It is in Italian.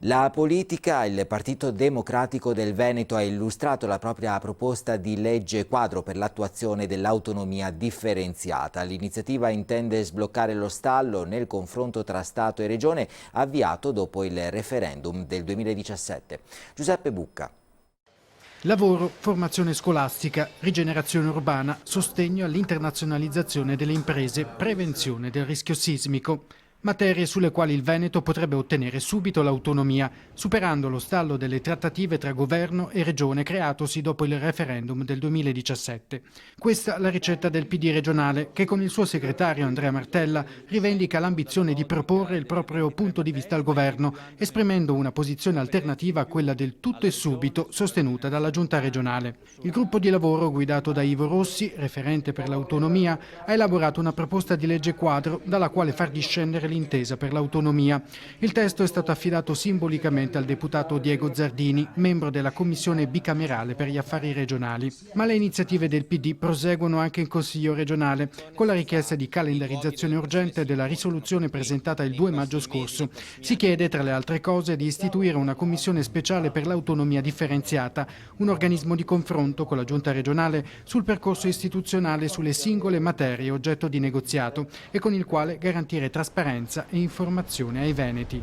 La politica, il Partito Democratico del Veneto ha illustrato la propria proposta di legge quadro per l'attuazione dell'autonomia differenziata. L'iniziativa intende sbloccare lo stallo nel confronto tra Stato e Regione avviato dopo il referendum del 2017. Giuseppe Bucca. Lavoro, formazione scolastica, rigenerazione urbana, sostegno all'internazionalizzazione delle imprese, prevenzione del rischio sismico. Materie sulle quali il Veneto potrebbe ottenere subito l'autonomia, superando lo stallo delle trattative tra governo e regione creatosi dopo il referendum del 2017. Questa la ricetta del PD regionale, che con il suo segretario Andrea Martella rivendica l'ambizione di proporre il proprio punto di vista al governo, esprimendo una posizione alternativa a quella del tutto e subito sostenuta dalla giunta regionale. Il gruppo di lavoro guidato da Ivo Rossi, referente per l'autonomia, ha elaborato una proposta di legge quadro dalla quale far discendere l'intesa per l'autonomia. Il testo è stato affidato simbolicamente al deputato Diego Zardini, membro della Commissione bicamerale per gli affari regionali. Ma le iniziative del PD proseguono anche in Consiglio regionale, con la richiesta di calendarizzazione urgente della risoluzione presentata il 2 maggio scorso. Si chiede, tra le altre cose, di istituire una commissione speciale per l'autonomia differenziata, un organismo di confronto con la giunta regionale sul percorso istituzionale sulle singole materie oggetto di negoziato e con il quale garantire trasparenza e informazione ai veneti.